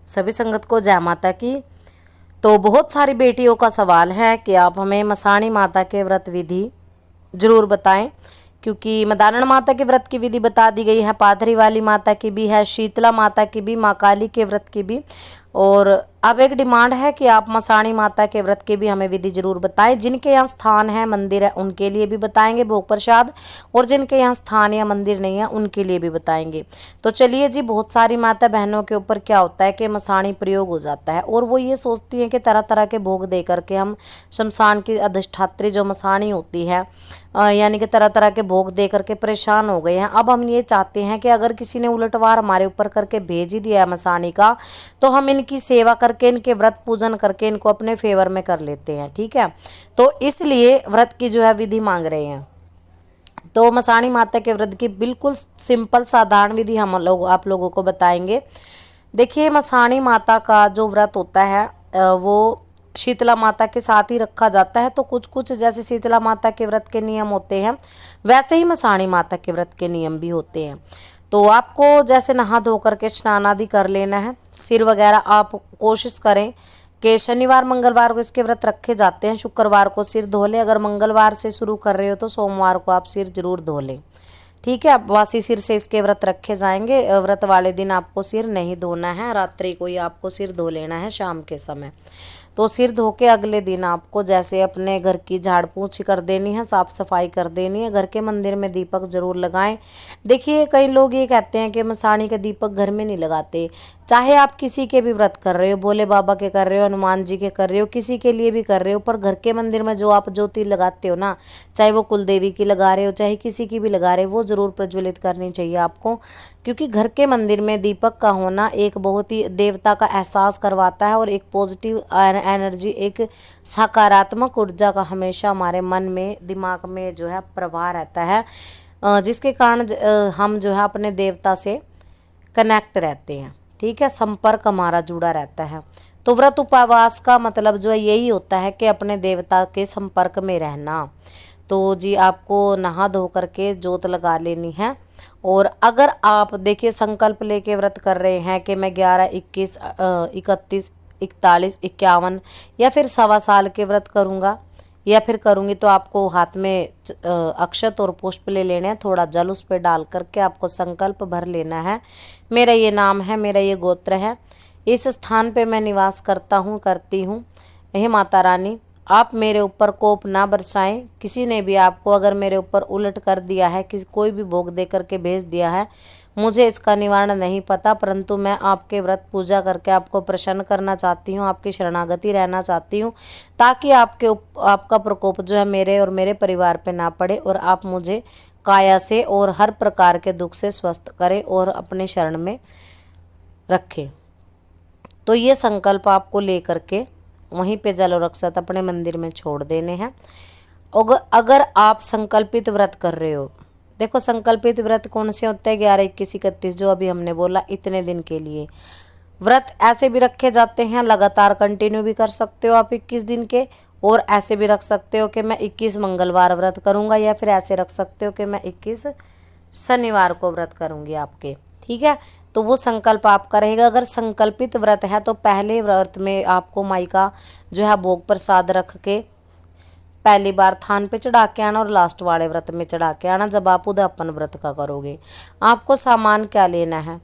सभी संगत को जय माता की। तो बहुत सारी बेटियों का सवाल है कि आप हमें मसाणी माता के व्रत विधि जरूर बताएं, क्योंकि मदारण माता के व्रत की विधि बता दी गई है, पाथरी वाली माता की भी है, शीतला माता की भी, माँ काली के व्रत की भी। और अब एक डिमांड है कि आप मसाणी माता के व्रत की भी हमें विधि जरूर बताएं। जिनके यहाँ स्थान है, मंदिर है, उनके लिए भी बताएंगे भोग प्रसाद, और जिनके यहाँ स्थान या मंदिर नहीं है उनके लिए भी बताएंगे। तो चलिए जी, बहुत सारी माता बहनों के ऊपर क्या होता है कि मसाणी प्रयोग हो जाता है और वो ये सोचती हैं कि तरह तरह के भोग दे करके हम शमशान की अधिष्ठात्री जो मसाणी होती है यानी कि तरह तरह के भोग दे करके परेशान हो गए हैं। अब हम ये चाहते हैं कि अगर किसी ने उलटवार हमारे ऊपर करके भेज ही दिया है मसाणी का, तो हम इनकी सेवा करके, इनके व्रत पूजन करके इनको अपने फेवर में कर लेते हैं। ठीक है, तो इसलिए व्रत की जो है विधि मांग रहे हैं। तो मसाणी माता के व्रत की बिल्कुल सिंपल साधारण विधि हम लोग आप लोगों को बताएंगे। देखिए, मसाणी माता का जो व्रत होता है वो शीतला माता के साथ ही रखा जाता है। तो कुछ कुछ जैसे शीतला माता के व्रत के नियम होते हैं, वैसे ही मसाणी माता के व्रत के नियम भी होते हैं। तो आपको जैसे नहा धो करके स्नान आदि कर लेना है। सिर वगैरह आप कोशिश करें कि शनिवार मंगलवार को इसके व्रत रखे जाते हैं, शुक्रवार को सिर धो लें। अगर मंगलवार से शुरू कर रहे हो तो सोमवार को आप सिर जरूर धो लें। ठीक है, अब वासी सिर से इसके व्रत रखे जाएंगे। व्रत वाले दिन आपको सिर नहीं धोना है, रात्रि को ही आपको सिर धो लेना है शाम के समय। तो सिर धो के अगले दिन आपको जैसे अपने घर की झाड़ पोंछ कर देनी है, साफ सफाई कर देनी है। घर के मंदिर में दीपक जरूर लगाएं। देखिए, कई लोग ये कहते हैं कि मसाणी के दीपक घर में नहीं लगाते। चाहे आप किसी के भी व्रत कर रहे हो, भोले बाबा के कर रहे हो, हनुमान जी के कर रहे हो, किसी के लिए भी कर रहे हो, पर घर के मंदिर में जो आप ज्योति लगाते हो ना, चाहे वो कुलदेवी की लगा रहे हो, चाहे किसी की भी लगा रहे हो, वो जरूर प्रज्वलित करनी चाहिए आपको। क्योंकि घर के मंदिर में दीपक का होना एक बहुत ही देवता का एहसास करवाता है और एक पॉजिटिव एनर्जी, एक सकारात्मक ऊर्जा का हमेशा हमारे मन में, दिमाग में जो है प्रवाह रहता है, जिसके कारण हम जो है अपने देवता से कनेक्ट रहते हैं। ठीक है, संपर्क हमारा जुड़ा रहता है। तो व्रत उपवास का मतलब जो है यही होता है कि अपने देवता के संपर्क में रहना। तो जी, आपको नहा धो करके जोत लगा लेनी है। और अगर आप देखिए संकल्प लेके व्रत कर रहे हैं कि मैं 11, 21, 31, 41, 51 या फिर 1.25 साल के व्रत करूँगा या फिर करूँगी, तो आपको हाथ में अक्षत और पुष्प ले लेने हैं। थोड़ा जल उस पर डाल करके आपको संकल्प भर लेना है। मेरा ये नाम है, मेरा ये गोत्र है, इस स्थान पे मैं निवास करता हूँ, करती हूँ। हे माता रानी, आप मेरे ऊपर कोप ना बरसाएं। किसी ने भी आपको अगर मेरे ऊपर उलट कर दिया है, किसी कोई भी भोग दे करके भेज दिया है, मुझे इसका निवारण नहीं पता, परंतु मैं आपके व्रत पूजा करके आपको प्रसन्न करना चाहती हूँ, आपकी शरणागति रहना चाहती हूँ, ताकि आपका प्रकोप जो है मेरे और मेरे परिवार पे ना पड़े और आप मुझे काया से और हर प्रकार के दुख से स्वस्थ करें और अपने शरण में रखें। तो ये संकल्प आपको ले करके वहीं पे जल और अक्षत अपने मंदिर में छोड़ देने हैं। अगर आप संकल्पित व्रत कर रहे हो, देखो संकल्पित व्रत कौन से होते हैं, 11, 21, 31 जो अभी हमने बोला, इतने दिन के लिए व्रत ऐसे भी रखे जाते हैं। लगातार कंटिन्यू भी कर सकते हो आप 21 दिन के, और ऐसे भी रख सकते हो कि मैं 21 मंगलवार व्रत करूंगा, या फिर ऐसे रख सकते हो कि मैं 21 शनिवार को व्रत करूंगी आपके। ठीक है, तो वो संकल्प आपका रहेगा। अगर संकल्पित व्रत है तो पहले व्रत में आपको माई का जो है भोग प्रसाद रख के पहली बार थान पे चढ़ा के आना और लास्ट वाले व्रत में चढ़ा के आना। जब आप उद्यापन व्रत का करोगे, आपको सामान क्या लेना है।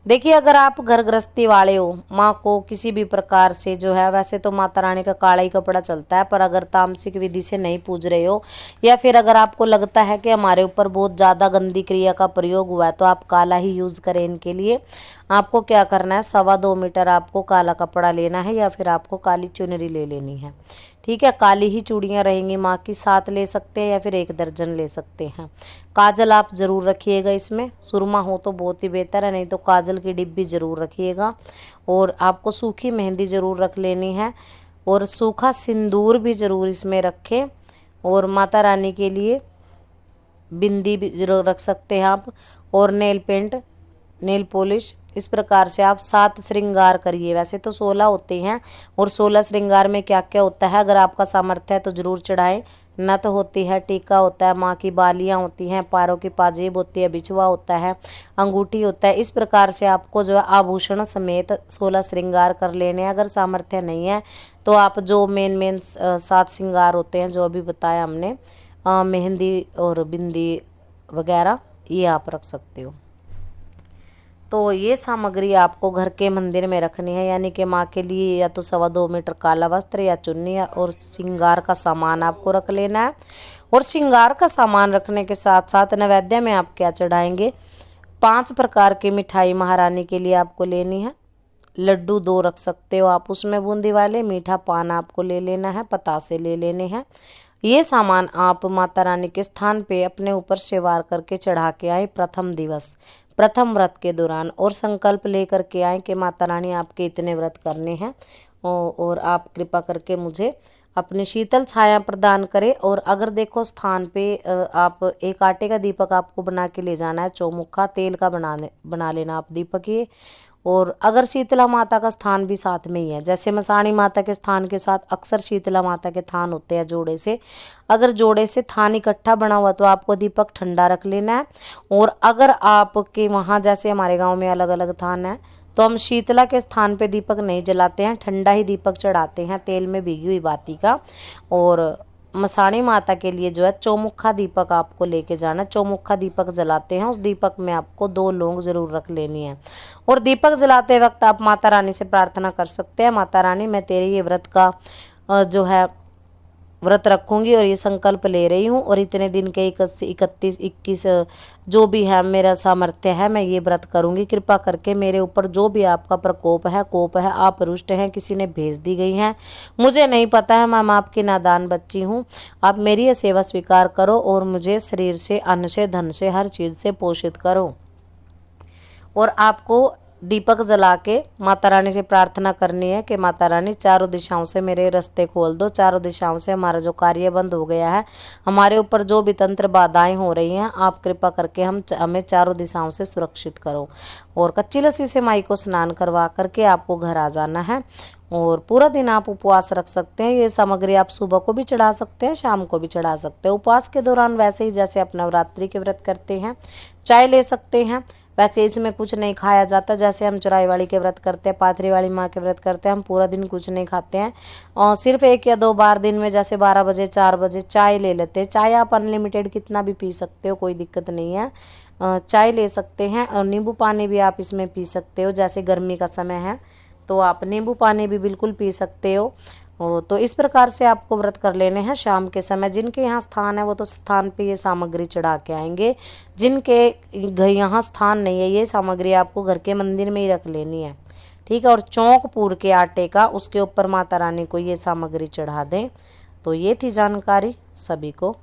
देखिए, अगर आप घर गृहस्थी वाले हो, माँ को किसी भी प्रकार से जो है, वैसे तो माता रानी का काला ही कपड़ा चलता है, पर अगर तामसिक विधि से नहीं पूज रहे हो, या फिर अगर आपको लगता है कि हमारे ऊपर बहुत ज़्यादा गंदी क्रिया का प्रयोग हुआ है, तो आप काला ही यूज़ करें इनके लिए। आपको क्या करना है, 2.25 मीटर आपको काला कपड़ा लेना है, या फिर आपको काली चुनरी ले लेनी है। ठीक है, काली ही चूड़ियाँ रहेंगी माँ की, 7 ले सकते हैं या फिर 1 दर्जन ले सकते हैं। काजल आप ज़रूर रखिएगा इसमें, सुरमा हो तो बहुत ही बेहतर है, नहीं तो काजल की डिब्बी ज़रूर रखिएगा। और आपको सूखी मेहंदी ज़रूर रख लेनी है, और सूखा सिंदूर भी ज़रूर इसमें रखें। और माता रानी के लिए बिंदी भी ज़रूर रख सकते हैं आप, और नेल पेंट, नेल पॉलिश, इस प्रकार से आप 7 श्रृंगार करिए। वैसे तो 16 होते हैं, और 16 श्रृंगार में क्या क्या होता है, अगर आपका सामर्थ्य है तो ज़रूर चढ़ाएं। नथ होती है, टीका होता है, माँ की बालियाँ होती हैं, पैरों की पाजेब होती है, बिछुआ होता है, अंगूठी होता है। इस प्रकार से आपको जो है आभूषण समेत 16 श्रृंगार कर लेने हैं। अगर सामर्थ्य नहीं है तो आप जो मेन 7 श्रृंगार होते हैं जो अभी बताया हमने, मेहंदी और बिंदी वगैरह, ये आप रख सकते हो। तो ये सामग्री आपको घर के मंदिर में रखनी है, यानी कि माँ के लिए या तो 2.25 मीटर काला वस्त्र या चुन्नी और श्रृंगार का सामान आपको रख लेना है। और श्रृंगार का सामान रखने के साथ साथ नैवेद्य में आप क्या चढ़ाएंगे, 5 प्रकार की मिठाई महारानी के लिए आपको लेनी है। लड्डू 2 रख सकते हो आप उसमें बूंदी वाले, मीठा पान आपको ले लेना है, पतासे ले लेने हैं। ये सामान आप माता रानी के स्थान पे अपने ऊपर सेवार करके चढ़ा के आए प्रथम दिवस, प्रथम व्रत के दौरान, और संकल्प लेकर के आए कि माता रानी आपके इतने व्रत करने हैं और आप कृपा करके मुझे अपनी शीतल छाया प्रदान करें। और अगर देखो स्थान पे आप एक आटे का दीपक आपको बना के ले जाना है, चौमुखा तेल का बना लेना आप दीपक ये। और अगर शीतला माता का स्थान भी साथ में ही है, जैसे मसाणी माता के स्थान के साथ अक्सर शीतला माता के थान होते हैं जोड़े से, अगर जोड़े से थान इकट्ठा बना हुआ तो आपको दीपक ठंडा रख लेना है। और अगर आपके वहाँ जैसे हमारे गांव में अलग अलग थान है तो हम शीतला के स्थान पे दीपक नहीं जलाते हैं, ठंडा ही दीपक चढ़ाते हैं तेल में भिगी हुई बाती का। और मसाणी माता के लिए जो है चौमुखा दीपक आपको लेके जाना, चौमुखा दीपक जलाते हैं, उस दीपक में आपको 2 लौंग जरूर रख लेनी है। और दीपक जलाते वक्त आप माता रानी से प्रार्थना कर सकते हैं, माता रानी मैं तेरे ये व्रत का जो है व्रत रखूंगी और ये संकल्प ले रही हूँ, और इतने दिन के 31, 21 जो भी है मेरा सामर्थ्य है मैं ये व्रत करूंगी। कृपा करके मेरे ऊपर जो भी आपका प्रकोप है, कोप है, आप रुष्ट हैं, किसी ने भेज दी गई हैं, मुझे नहीं पता है, मैं आपकी नादान बच्ची हूँ। आप मेरी ये सेवा स्वीकार करो और मुझे शरीर से, अन्न से, धन से, हर चीज़ से पोषित करो। और आपको दीपक जला के माता रानी से प्रार्थना करनी है कि माता रानी चारों दिशाओं से मेरे रास्ते खोल दो, चारों दिशाओं से हमारा जो कार्य बंद हो गया है, हमारे ऊपर जो भी तंत्र बाधाएं हो रही हैं, आप कृपा करके हमें चारों दिशाओं से सुरक्षित करो। और कच्ची लस्सी से माई को स्नान करवा करके आपको घर आ जाना है। और पूरा दिन आप उपवास रख सकते हैं। ये सामग्री आप सुबह को भी चढ़ा सकते हैं, शाम को भी चढ़ा सकते हैं। उपवास के दौरान वैसे ही जैसे आप नवरात्रि के व्रत करते हैं, चाय ले सकते हैं, वैसे इसमें कुछ नहीं खाया जाता। जैसे हम चौराई वाली के व्रत करते हैं, पाथरी वाली माँ के व्रत करते हैं, हम पूरा दिन कुछ नहीं खाते हैं और सिर्फ 1 या 2 बार दिन में जैसे 12 बजे 4 बजे चाय ले लेते हैं। चाय आप अनलिमिटेड कितना भी पी सकते हो, कोई दिक्कत नहीं है, चाय ले सकते हैं। और नींबू पानी भी आप इसमें पी सकते हो, जैसे गर्मी का समय है तो आप नींबू पानी भी बिल्कुल पी सकते हो। तो इस प्रकार से आपको व्रत कर लेने हैं शाम के समय। जिनके यहाँ स्थान है वो तो स्थान पे ये सामग्री चढ़ा के आएंगे, जिनके यहाँ स्थान नहीं है ये सामग्री आपको घर के मंदिर में ही रख लेनी है, ठीक है। और चौंक पूर के आटे का उसके ऊपर माता रानी को ये सामग्री चढ़ा दें। तो ये थी जानकारी सभी को।